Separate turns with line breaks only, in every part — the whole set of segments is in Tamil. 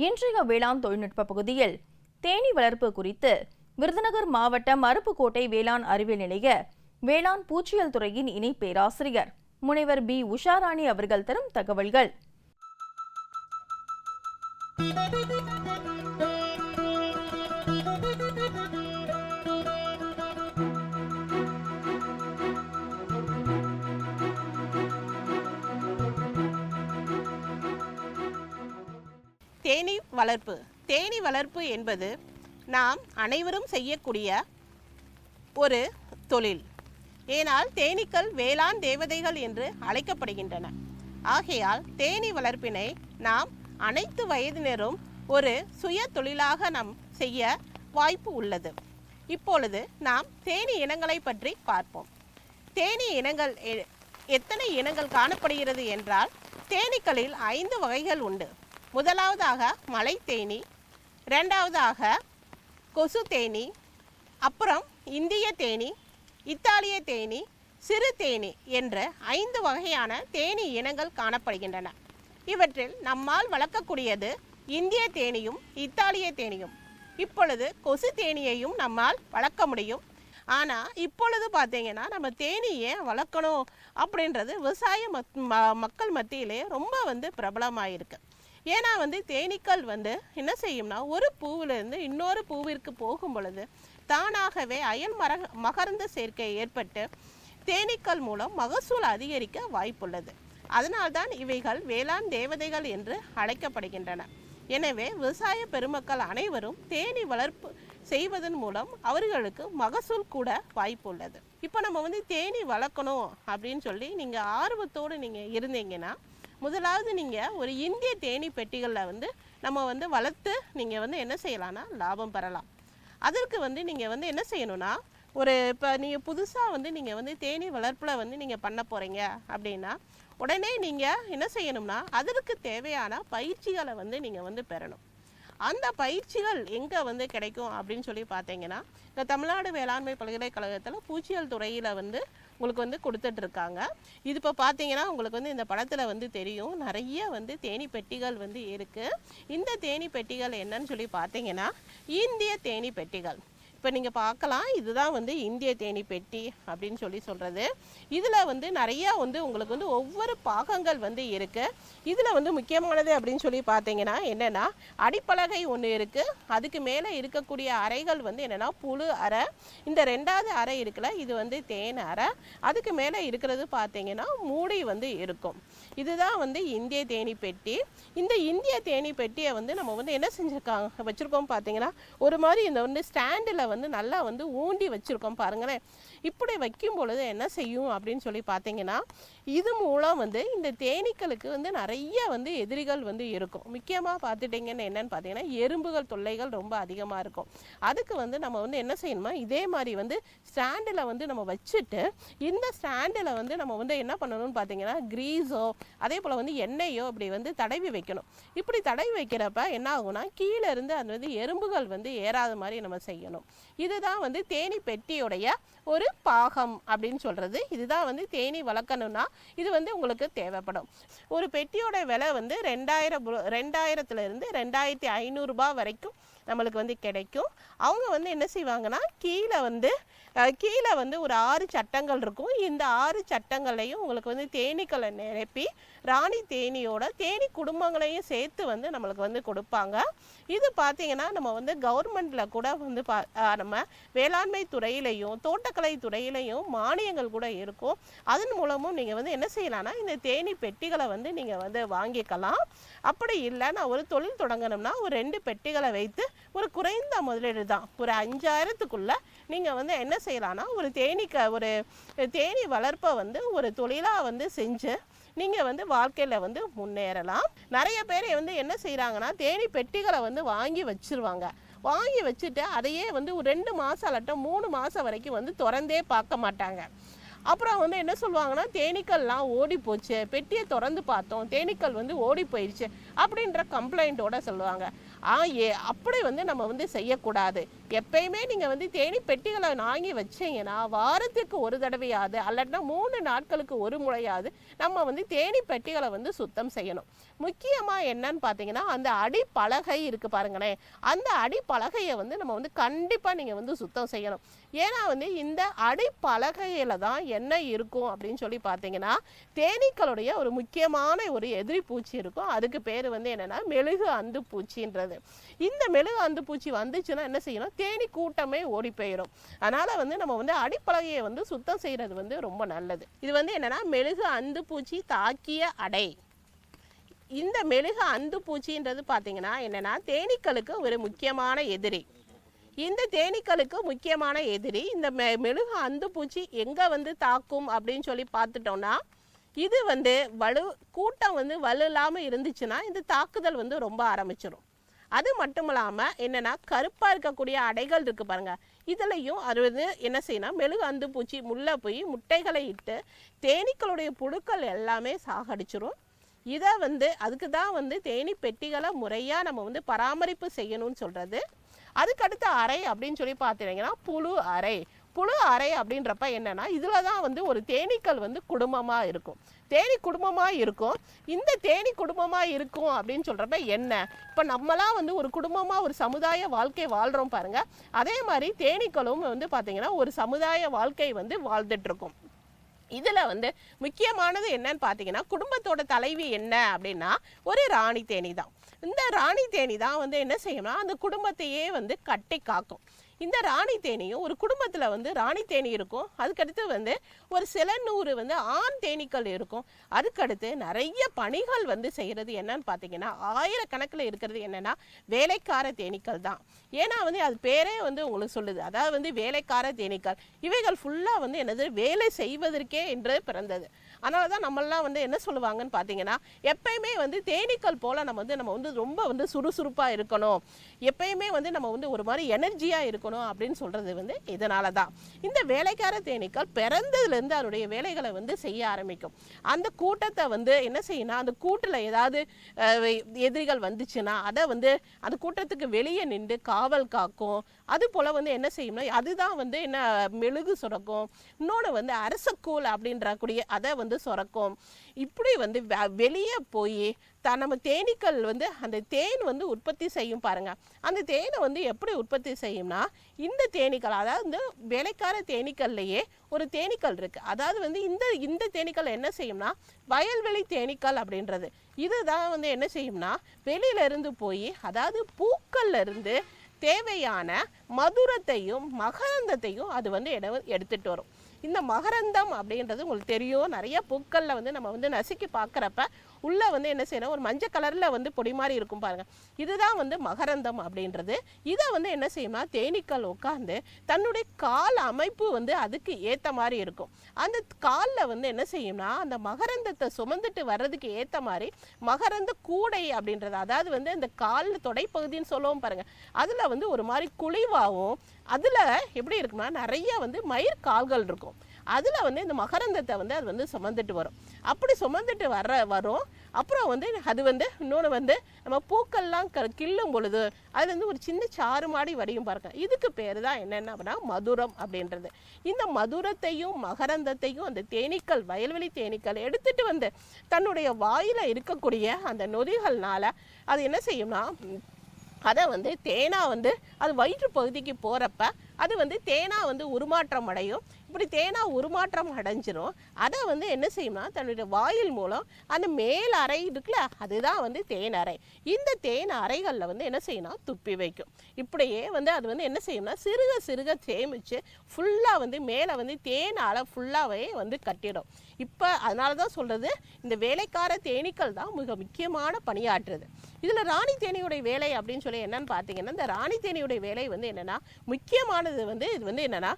இன்றைய வேளாண் தொழில்நுட்ப பகுதியில் தேனீ வளர்ப்பு குறித்து விருதுநகர் மாவட்டம் அருப்புக்கோட்டை வேளாண் அறிவியல் நிலைய வேளாண் பூச்சியியல் துறையின் இணை பேராசிரியர் முனைவர் பி உஷாராணி அவர்கள் தரும் தகவல்கள்.
தேனீ வளர்ப்பு என்பது நாம் அனைவரும் செய்யக்கூடிய ஒரு தொழில். ஏனால் தேனீக்கள் வேளாண் தேவதைகள் என்று அழைக்கப்படுகின்றன. ஆகையால் தேனீ வளர்ப்பினை நாம் அனைத்து வயதினரும் ஒரு சுய தொழிலாக நாம் செய்ய வாய்ப்பு உள்ளது. இப்பொழுது நாம் தேனீ இனங்களை பற்றி பார்ப்போம். தேனீ இனங்கள் எத்தனை இனங்கள் காணப்படுகிறது என்றால், தேனீக்களில் 5 வகைகள் உண்டு. முதலாவதாக மலை தேனீ, இரண்டாவதாக கொசு தேனீ, அப்புறம் இந்திய தேனீ, இத்தாலிய தேனீ, சிறு தேனீ என்ற 5 வகையான தேனீ இனங்கள் காணப்படுகின்றன. இவற்றில் நம்மால் வளர்க்கக்கூடியது இந்திய தேனியும் இத்தாலிய தேனியும். இப்பொழுது கொசு தேனியையும் நம்மால் வளர்க்க முடியும். ஆனால் இப்பொழுது பார்த்தீங்கன்னா நம்ம தேனீயை வளர்க்கணும் அப்படின்றது விவசாய மக்கள் மத்தியிலே ரொம்ப பிரபலமாயிருக்கு. ஏன்னா தேனீக்கள் என்ன செய்யும்னா, ஒரு பூவிலிருந்து இன்னொரு பூவிற்கு போகும் பொழுது தானாகவே அயல் மகரந்த சேர்க்கை ஏற்பட்டு தேனீக்கள் மூலம் மகசூல் அதிகரிக்க வாய்ப்புள்ளது. அதனால்தான் இவைகள் வேளாண் தேவதைகள் என்று அழைக்கப்படுகின்றன. எனவே விவசாய பெருமக்கள் அனைவரும் தேனீ வளர்ப்பு செய்வதன் மூலம் அவர்களுக்கு மகசூல் கூட வாய்ப்பு உள்ளது. இப்போ நம்ம தேனீ வளர்க்கணும் அப்படின்னு சொல்லி நீங்கள் ஆர்வத்தோடு நீங்கள் இருந்தீங்கன்னா, முதலாவது நீங்கள் ஒரு இந்திய தேனீ பெட்டிகளில் நம்ம வளர்த்து நீங்கள் என்ன செய்யலாம்னா லாபம் பெறலாம். அதற்கு நீங்கள் என்ன செய்யணும்னா, இப்போ நீங்கள் புதுசாக நீங்கள் தேனீ வளர்ப்பில் நீங்கள் பண்ண போகிறீங்க அப்படின்னா, உடனே நீங்கள் என்ன செய்யணும்னா அதற்கு தேவையான பயிற்சிகளை நீங்கள் பெறணும். அந்த பயிற்சிகள் எங்கே கிடைக்கும் அப்படின்னு சொல்லி பார்த்தீங்கன்னா, இந்த தமிழ்நாடு வேளாண்மை பல்கலைக்கழகத்தில் பூச்சியியல் துறையில் உங்களுக்கு கொடுத்துட்ருக்காங்க. இது இப்போ பார்த்தீங்கன்னா உங்களுக்கு இந்த படத்தில் தெரியும், நிறைய தேனீ பெட்டிகள் இருக்குது. இந்த தேனீ பெட்டிகள் என்னன்னு சொல்லி பார்த்தீங்கன்னா இந்திய தேனீ பெட்டிகள். இப்போ நீங்கள் பார்க்கலாம், இதுதான் இந்திய தேனீ பெட்டி அப்படின்னு சொல்கிறது. இதில் நிறையா உங்களுக்கு ஒவ்வொரு பாகங்கள் இருக்குது. இதில் முக்கியமானது அப்படின்னு சொல்லி பார்த்தீங்கன்னா என்னென்னா, அடிப்பலகை ஒன்று இருக்குது. அதுக்கு மேலே இருக்கக்கூடிய அறைகள் என்னென்னா புழு அறை. இந்த 2வது அறை இருக்குல்ல, இது தேன் அறை. அதுக்கு மேலே இருக்கிறது பார்த்தீங்கன்னா மூடி இருக்கும். இதுதான் இந்திய தேனீ பெட்டி. இந்த இந்திய தேனீ பெட்டியை நம்ம என்ன செஞ்சுருக்காங்க வச்சுருக்கோம் பார்த்தீங்கன்னா, ஒரு மாதிரி இந்த ஸ்டாண்டில் நல்லா ஊண்டி வச்சுருக்கோம் பாருங்களேன். இப்படி வைக்கும் பொழுது என்ன செய்யும் அப்படின்னு சொல்லி பார்த்தீங்கன்னா, இது மூலம் இந்த தேனீக்களுக்கு நிறைய எதிரிகள் இருக்கும். முக்கியமாக பார்த்துட்டிங்கன்னு என்னன்னு பார்த்தீங்கன்னா, எறும்புகள் தொல்லைகள் ரொம்ப அதிகமாக இருக்கும். அதுக்கு நம்ம என்ன செய்யணுமா, இதே மாதிரி ஸ்டாண்டில் நம்ம வச்சுட்டு, இந்த ஸ்டாண்டில் நம்ம என்ன பண்ணணும்னு பார்த்தீங்கன்னா, கிரீஸோ அதே போல் எண்ணெயோ இப்படி தடவி வைக்கணும். இப்படி தடவி வைக்கிறப்ப என்ன ஆகும்னா, கீழே இருந்து அந்த எறும்புகள் ஏறாத மாதிரி நம்ம செய்யணும். இதுதான் தேனீ பெட்டியுடைய ஒரு பாகம் அப்படின்னு சொல்கிறது. இதுதான் தேனீ வளர்க்கணும்னா இது உங்களுக்கு தேவைப்படும். ஒரு பெட்டியோட விலை 2000 2500 ரூபாய் வரைக்கும் நம்மளுக்கு கிடைக்கும். அவங்க என்ன செய்வாங்கன்னா, கீழே ஒரு 6 சட்டங்கள் இருக்கும். இந்த 6 சட்டங்களையும் உங்களுக்கு தேனீக்களை நிரப்பி ராணி தேனியோட தேனீ குடும்பங்களையும் சேர்த்து நம்மளுக்கு கொடுப்பாங்க. இது பார்த்தீங்கன்னா நம்ம கவர்மெண்ட்டில் கூட நம்ம வேளாண்மை துறையிலையும் தோட்டக்கலை துறையிலையும் மானியங்கள் கூட இருக்கும். அதன் மூலமும் நீங்கள் என்ன செய்யலாம்னா, இந்த தேனீ பெட்டிகளை நீங்கள் வாங்கிக்கலாம். அப்படி இல்லை, நான் ஒரு தொழில் தொடங்கணும்னா ஒரு 2 பெட்டிகளை வைத்து ஒரு குறைந்த முதலீடு தான், ஒரு 5000த்துக்குள்ளே நீங்கள் என்ன செய்யலாம்னா, ஒரு தேனீ வளர்ப்பை ஒரு தொழிலாக செஞ்சு நீங்கள் வாழ்க்கையில் முன்னேறலாம். நிறைய பேர் என்ன செய்கிறாங்கன்னா, தேனீ பெட்டிகளை வாங்கி வச்சுருவாங்க. வாங்கி வச்சுட்டு அதையே ஒரு 2 மாதம் இல்லாட்டும் 3 மாதம் வரைக்கும் திறந்தே பார்க்க மாட்டாங்க. அப்புறம் என்ன சொல்லுவாங்கன்னா, தேனீக்கள்லாம் ஓடி போச்சு, பெட்டியை திறந்து பார்த்தோம், தேனீக்கள் ஓடி போயிடுச்சு அப்படின்ற கம்ப்ளைண்ட்டோட சொல்லுவாங்க. அப்படி வந்து நம்ம வந்து செய்யக்கூடாது. எப்பயுமே நீங்கள் வந்து தேனி பெட்டிகளை வாங்கி வச்சீங்கன்னா வாரத்துக்கு ஒரு தடவையாவது அல்லட்டா 3 நாட்களுக்கு ஒரு முறையாவது நம்ம வந்து தேனி பெட்டிகளை வந்து சுத்தம் செய்யணும். முக்கியமாக என்னன்னு பார்த்தீங்கன்னா அந்த அடிப்பலகை இருக்குது பாருங்களேன், அந்த அடிப்பலகையை வந்து நம்ம வந்து கண்டிப்பாக நீங்கள் வந்து சுத்தம் செய்யணும். ஏன்னா வந்து இந்த அடிப்பலகையில் தான் என்ன இருக்கும் அப்படின்னு சொல்லி பார்த்தீங்கன்னா தேனீக்களுடைய ஒரு முக்கியமான ஒரு எதிரி பூச்சி இருக்கும். அதுக்கு பேர் வந்து என்னென்னா மெழுகு அந்து பூச்சின்றது. இந்த மெழுகு அந்து பூச்சி வந்துச்சுன்னா என்ன செய்யணும், தேனி கூட்டமே ஓடி போயிடும். அதனால் வந்து நம்ம வந்து அடிப்பலகையை வந்து சுத்தம் செய்கிறது வந்து ரொம்ப நல்லது. இது வந்து என்னென்னா மெழுகு அந்து பூச்சி தாக்கிய அடை. இந்த மெழுகு அந்து பூச்சின்றது பார்த்தீங்கன்னா என்னென்னா தேனீக்களுக்கு ஒரு முக்கியமான எதிரி. இந்த தேனீக்களுக்கு முக்கியமான எதிரி இந்த மெழுகு அந்து பூச்சி எங்கே வந்து தாக்கும் அப்படின்னு சொல்லி பார்த்துட்டோம்னா இது வந்து கூட்டம் வந்து இல்லாமல் இருந்துச்சுன்னா இந்த தாக்குதல் வந்து ரொம்ப ஆரம்பிச்சிடும். அது மட்டும் இல்லாமல் என்னென்னா கருப்பாக இருக்கக்கூடிய அடைகள் இருக்குது பாருங்கள், இதுலையும் அது வந்து என்ன செய்யணும், மெழுகு அந்து பூச்சி முள்ளை போய் முட்டைகளை இட்டு தேனீக்களுடைய புழுக்கள் எல்லாமே சாகடிச்சிரும். இதை வந்து அதுக்கு தான் வந்து தேனி பெட்டிகளை முறையாக நம்ம வந்து பராமரிப்பு செய்யணும்னு சொல்கிறது. அதுக்கடுத்த அறை அப்படின்னு சொல்லி பார்த்தீங்கன்னா புழு அறை. புழு அறை அப்படின்றப்ப என்னென்னா இதில் தான் வந்து ஒரு தேனீக்கள் வந்து குடும்பமாக இருக்கும், தேனி குடும்பமாக இருக்கும். இந்த தேனி குடும்பமாக இருக்கும் அப்படின்னு சொல்கிறப்ப என்ன, இப்போ நம்மளாம் வந்து ஒரு குடும்பமாக ஒரு சமுதாய வாழ்க்கை வாழ்கிறோம் பாருங்கள், அதே மாதிரி தேனீக்களும் வந்து பார்த்திங்கன்னா ஒரு சமுதாய வாழ்க்கை வந்து வாழ்ந்துட்டுருக்கும். இதில் வந்து முக்கியமானது என்னன்னு பார்த்தீங்கன்னா குடும்பத்தோட தலைவி என்ன அப்படின்னா ஒரு ராணி தேனி தான். இந்த ராணி தேனி தான் வந்து என்ன செய்யணும்னா அந்த குடும்பத்தையே வந்து கட்டி காக்கும். இந்த ராணி தேனியும் ஒரு குடும்பத்தில் வந்து ராணி தேனி இருக்கும், அதுக்கடுத்து வந்து ஒரு சில 100 வந்து ஆண் தேனீக்கள் இருக்கும். அதுக்கடுத்து நிறைய பணிகள் வந்து செய்கிறது என்னன்னு பார்த்தீங்கன்னா ஆயிரக்கணக்கில் இருக்கிறது என்னென்னா வேலைக்கார தேனீக்கள் தான். ஏன்னா வந்து அது பேரே வந்து உங்களுக்கு சொல்லுது, அதாவது வந்து வேலைக்கார தேனீக்கள். இவைகள் ஃபுல்லாக வந்து என்னது வேலை செய்வதற்கே என்று பிறந்தது. அதனால தான் நம்மளாம் வந்து என்ன சொல்லுவாங்கன்னு பார்த்தீங்கன்னா எப்பயுமே வந்து தேனீக்கள் போல் நம்ம வந்து ரொம்ப வந்து சுறுசுறுப்பாக இருக்கணும், எப்பயுமே வந்து நம்ம வந்து ஒரு மாதிரி எனர்ஜியாக இருக்கணும் அப்படின்னு சொல்கிறது வந்து இதனால தான். இந்த வேலைக்கார தேனீக்கள் பிறந்ததுலேருந்து அதனுடைய வேலைகளை வந்து செய்ய ஆரம்பிக்கும். அந்த கூட்டத்தை வந்து என்ன செய்யணும், அந்த கூட்டில் ஏதாவது எதிரிகள் வந்துச்சுன்னா அதை வந்து அந்த கூட்டத்துக்கு வெளியே நின்று காவல் காக்கும். அது போல் வந்து என்ன செய்யணும்னா அதுதான் வந்து என்ன மெழுகு சுரக்கும், இன்னொன்று வந்து அரசக்கூல் அப்படின்ற கூடிய அதை வந்து சுரக்கும். இப்படி வந்து வெளியே போய் நம்ம தேனீக்கள் வந்து அந்த தேன் வந்து உற்பத்தி செய்யும் பாருங்க. அந்த தேனை வந்து எப்படி உற்பத்தி செய்யும்னா இந்த தேனீக்கள், அதாவது இந்த வேலைக்கார தேனீக்கள்லையே ஒரு தேனீக்கள் இருக்குது, அதாவது வந்து இந்த தேனீக்கள் என்ன செய்யும்னா வயல்வெளி தேனீக்கள் அப்படின்றது. இதுதான் வந்து என்ன செய்யும்னா வெளியிலேருந்து போய் அதாவது பூக்கள்ல இருந்து தேவையான மதுரத்தையும் மகரந்தத்தையும் அது வந்து எடுத்துகிட்டு வரும். இந்த மகரந்தம் அப்படின்றது உங்களுக்கு தெரியும், நிறைய பூக்களில் வந்து நம்ம வந்து நசுக்கி பார்க்குறப்ப உள்ளே வந்து என்ன செய்யணும் ஒரு மஞ்சள் கலரில் வந்து பொடி மாதிரி இருக்கும் பாருங்கள், இதுதான் வந்து மகரந்தம் அப்படின்றது. இதை வந்து என்ன செய்யும்னா தேனீக்கள் உட்காந்து தன்னுடைய கால் அமைப்பு வந்து அதுக்கு ஏற்ற மாதிரி இருக்கும். அந்த காலில் வந்து என்ன செய்யும்னா அந்த மகரந்தத்தை சுமந்துட்டு வர்றதுக்கு ஏற்ற மாதிரி மகரந்த கூடை அப்படின்றது, அதாவது வந்து இந்த காலில் தொடைப்பகுதின்னு சொல்லுவோம் பாருங்கள், அதில் வந்து ஒரு மாதிரி குழிவாகவும் அதில் எப்படி இருக்குன்னா நிறைய வந்து மயிர் கால்கள் இருக்கும். அதில் வந்து இந்த மகரந்தத்தை வந்து அது வந்து சுமந்துட்டு வரும். அப்படி சுமந்துட்டு வரும். அப்புறம் வந்து அது வந்து இன்னொன்று வந்து நம்ம பூக்கள்லாம் கிள்ளும் பொழுது அது வந்து ஒரு சின்ன சாறு மாடி வடியும் பாருங்க. இதுக்கு பேர் தான் என்னென்ன அப்படின்னா மதுரம் அப்படின்றது. இந்த மதுரத்தையும் மகரந்தத்தையும் அந்த தேனீக்கள் வயல்வெளி தேனீக்கள் எடுத்துகிட்டு வந்து தன்னுடைய வாயில் இருக்கக்கூடிய அந்த நொதிகள்னால அது என்ன செய்யும்னா அதை வந்து தேனா வந்து அது வயிற்று பகுதிக்கு போகிறப்ப அது வந்து தேனா வந்து உருமாற்றம் அடையும். இப்படி தேனா உருமாற்றம் அடைஞ்சிரும். அதை வந்து என்ன செய்யும்னா தன்னுடைய வாயில் மூலம் அந்த மேல் அறை இருக்குல்ல அதுதான் வந்து தேன் அறை. இந்த தேன் அறைகளில் வந்து என்ன செய்யணும் துப்பி வைக்கும். இப்படியே வந்து அது வந்து என்ன செய்யும்னா சிறுக சிறுக சேமித்து ஃபுல்லாக வந்து மேலே வந்து தேனால் ஃபுல்லாகவே வந்து கட்டிடும். இப்போ அதனால தான் சொல்கிறது இந்த வேலைக்கார தேனீக்கள் தான் மிக முக்கியமான பணியாற்றுது. இதில் ராணி தேனியுடைய வேலை அப்படின்னு சொல்லி என்னன்னு பார்த்தீங்கன்னா இந்த ராணி தேனியுடைய வேலை வந்து என்னென்னா முக்கியமானது முக்கியமானது வந்து இது வந்து என்னென்னா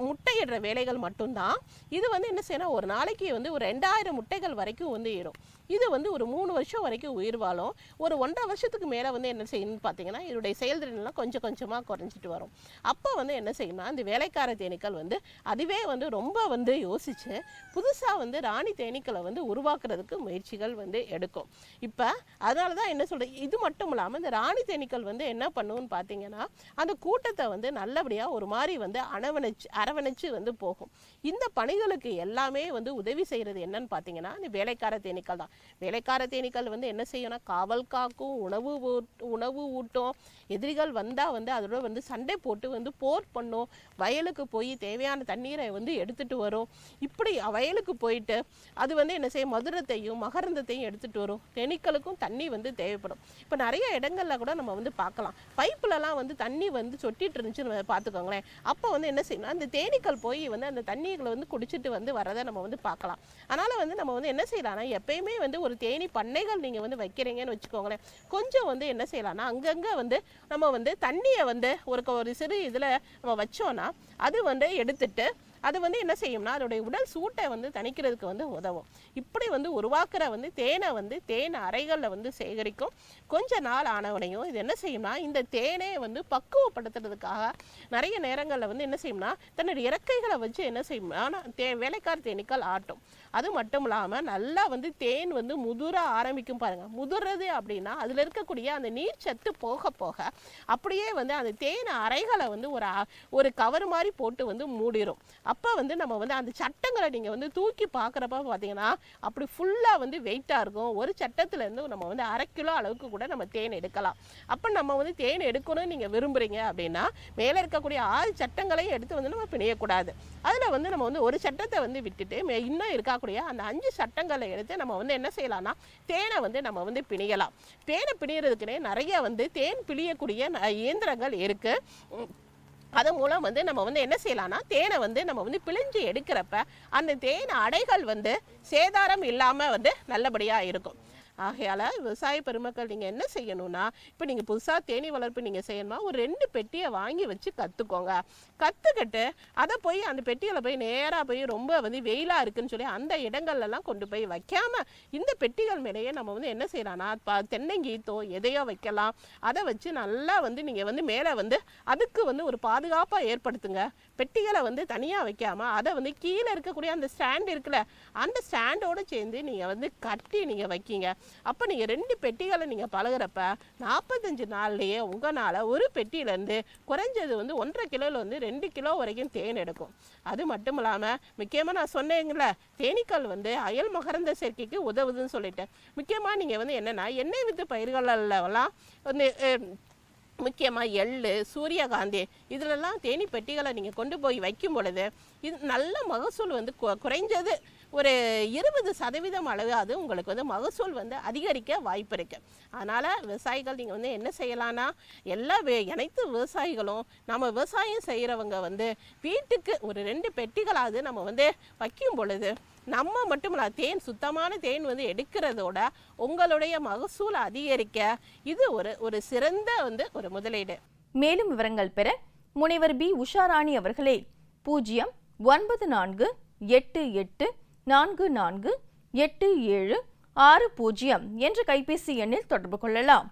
முட்டையிடுற வேலைகள் மட்டும்தான். இது வந்து என்ன செய்யணும், ஒரு நாளைக்கு வந்து ஒரு 2000 முட்டைகள் வரைக்கும் வந்து இடும். இது வந்து ஒரு 3 வருஷம் வரைக்கும் உயிர் வாழும். ஒரு 1.5 வருஷத்துக்கு மேலே வந்து என்ன செய்யணும்னு பார்த்தீங்கன்னா இதோடைய செயல்திறனெல்லாம் கொஞ்சம் கொஞ்சமாக குறைஞ்சிட்டு வரும். அப்போ வந்து என்ன செய்யணும்னா இந்த வேலைக்கார தேனீக்கள் வந்து அதுவே வந்து ரொம்ப வந்து யோசித்து புதுசாக வந்து ராணி தேனீக்களை வந்து உருவாக்குறதுக்கு முயற்சிகள் வந்து எடுக்கும். இப்போ அதனால தான் என்ன சொல்கிறது, இது மட்டும் இல்லாமல் இந்த ராணி தேனீக்கள் வந்து என்ன பண்ணுன்னு பார்த்தீங்கன்னா அந்த கூட்டத்தை வந்து நல்லபடியாக ஒரு மாதிரி வந்து அரவணைச்சு வந்து போகும். இந்த பணிகளுக்கு எல்லாமே வந்து உதவி செய்கிறது என்னன்னு பார்த்தீங்கன்னா இந்த வேலைக்கார தேனீக்கள் தான். வேலைக்கார தேனீக்கள் வந்து என்ன செய்யணும், காவல் காக்கும், உணவு ஊட்டும், எதிரிகள் வந்தால் வந்து அதோட வந்து சண்டை போட்டு வந்து போர் பண்ணும், வயலுக்கு போய் தேவையான தண்ணீரை வந்து எடுத்துகிட்டு வரும். இப்படி வயலுக்கு போயிட்டு அது வந்து என்ன செய்யும், மதுரத்தையும் மகரந்தத்தையும் எடுத்துகிட்டு வரும். தேனீக்களுக்கும் தண்ணி வந்து தேவைப்படும். இப்போ நிறைய இடங்களில் கூட நம்ம வந்து பார்க்கலாம், பைப்புலலாம் வந்து தண்ணி வந்து சொட்டிட்டு இருந்துச்சுன்னு பார்த்துக்கோங்களேன். அப்போ வந்து என்ன செய்யணும், அந்த தேனீக்கள் போய் வந்து அந்த தண்ணிகளை வந்து குடிச்சிட்டு வந்து வரதை நம்ம வந்து பார்க்கலாம். அதனால் வந்து நம்ம வந்து என்ன செய்யலாம்னா எப்பயுமே வந்து ஒரு தேனி பண்ணைகள் நீங்கள் வந்து வைக்கிறீங்கன்னு வச்சுக்கோங்களேன், கொஞ்சம் வந்து என்ன செய்யலாம்னா அங்கங்கே வந்து நம்ம வந்து தண்ணியை வந்து ஒரு சிறு இதில் நம்ம வச்சோன்னா அது வந்து எடுத்துட்டு அது வந்து என்ன செய்யும்னா அதோடைய உடல் சூட்டை வந்து தணிக்கிறதுக்கு வந்து உதவும். இப்படி வந்து உருவாக்குற வந்து தேனை வந்து தேன் அறைகளில் வந்து சேகரிக்கும். கொஞ்ச நாள் ஆனவனையும் இது என்ன செய்யும்னா இந்த தேனை வந்து பக்குவப்படுத்துறதுக்காக நிறைய நேரங்களில் வந்து என்ன செய்யும்னா தன்னுடைய இறக்கைகளை வச்சு என்ன செய்யும்னா வேலைக்கார தேனீக்கள் ஆட்டும். அது மட்டும் இல்லாமல் நல்லா வந்து தேன் வந்து முதுர ஆரம்பிக்கும் பாருங்கள். முதுறது அப்படின்னா அதில் இருக்கக்கூடிய அந்த நீர் சத்து போக போக அப்படியே வந்து அந்த தேன் அறைகளை வந்து ஒரு கவர் மாதிரி போட்டு வந்து மூடிடும். அப்போ வந்து நம்ம வந்து அந்த சட்டங்களை நீங்கள் வந்து தூக்கி பார்க்குறப்ப பார்த்தீங்கன்னா அப்படி ஃபுல்லாக வந்து வெயிட்டாக இருக்கும். ஒரு சட்டத்துலேருந்து நம்ம வந்து 1/2 கிலோ அளவுக்கு கூட நம்ம தேன் எடுக்கலாம். அப்போ நம்ம வந்து தேன் எடுக்கணும்னு நீங்கள் விரும்புகிறீங்க அப்படின்னா மேலே இருக்கக்கூடிய 6 சட்டங்களையும் எடுத்து வந்து நம்ம பிணையக்கூடாது. அதில் வந்து நம்ம வந்து ஒரு சட்டத்தை வந்து விட்டுட்டு இன்னும் இருக்கக்கூடிய அந்த 5 சட்டங்களை எடுத்து நம்ம வந்து என்ன செய்யலாம்னா தேனை வந்து நம்ம வந்து பிணையலாம். தேனை பிணையறதுக்குன்னே நிறைய வந்து தேன் பிழியக்கூடிய இயந்திரங்கள் இருக்குது. அது மூலம் வந்து நம்ம வந்து என்ன செய்யலாம்னா தேனை வந்து நம்ம வந்து பிழிஞ்சு எடுக்கிறப்ப அந்த தேன் அடைகள் வந்து சேதாரம் இல்லாமல் வந்து நல்லபடியாக இருக்கும். ஆகையால் விவசாய பெருமக்கள் நீங்கள் என்ன செய்யணும்னா இப்போ நீங்கள் புதுசாக தேனீ வளர்ப்பு நீங்கள் செய்யணுமா ஒரு 2 பெட்டியை வாங்கி வச்சு கற்றுக்கோங்க. கற்றுக்கிட்டு அதை போய் அந்த பெட்டிகளை போய் நேராக போய் ரொம்ப வந்து வெயிலாக இருக்குன்னு சொல்லி அந்த இடங்கள்லாம் கொண்டு போய் வைக்காமல் இந்த பெட்டிகள் மேலேயே நம்ம வந்து என்ன செய்யலாம்னா தென்னங்கீத்தோ எதையோ வைக்கலாம். அதை வச்சு நல்லா வந்து நீங்கள் வந்து மேலே வந்து அதுக்கு வந்து ஒரு பாதுகாப்பாக ஏற்படுத்துங்க. பெட்டிகளை வந்து தனியாக வைக்காமல் அதை வந்து கீழே இருக்கக்கூடிய அந்த ஸ்டாண்ட் இருக்குல்ல அந்த ஸ்டாண்டோடு சேர்ந்து நீங்கள் வந்து கட்டி நீங்கள் வைக்கிங்க. அப்போ நீங்கள் 2 பெட்டிகளை நீங்கள் பழகிறப்ப 45 நாள்லேயே உங்களால் ஒரு பெட்டியிலேருந்து குறைஞ்சது வந்து 1.5 கிலோவில் வந்து 2 கிலோ வரைக்கும் தேன் எடுக்கும். அது மட்டும் இல்லாமல் முக்கியமாக நான் சொன்னேங்கள தேனீக்கள் வந்து அயல் மகரந்த சேர்க்கைக்கு உதவுதுன்னு சொல்லிட்டேன். முக்கியமாக நீங்கள் வந்து என்னென்னா எண்ணெய் வித்து பயிர்களெல்லாம் வந்து முக்கியமாக எள்ளு, சூரியகாந்தி இதிலெல்லாம் தேனி பெட்டிகளை நீங்கள் கொண்டு போய் வைக்கும் பொழுது இது நல்ல மகசூல் வந்து குறைஞ்சது ஒரு 20% அளவு அது உங்களுக்கு வந்து மகசூல் வந்து அதிகரிக்க வாய்ப்பு இருக்குது. அதனால் விவசாயிகள் நீங்கள் வந்து என்ன செய்யலான்னா அனைத்து விவசாயிகளும் நம்ம விவசாயம் செய்கிறவங்க வந்து வீட்டுக்கு ஒரு 2 பெட்டிகளாவது நம்ம வந்து வைக்கும் பொழுது நம்ம மட்டும் இல்லை தேன் சுத்தமான தேன் வந்து எடுக்கிறதோட உங்களுடைய மகசூல் அதிகரிக்க இது ஒரு சிறந்த வந்து ஒரு முதலீடு.
மேலும் விவரங்கள் பெற முனைவர் பி உஷாராணி அவர்களே 09484448760 என்ற கைபேசி எண்ணில் தொடர்பு கொள்ளலாம்.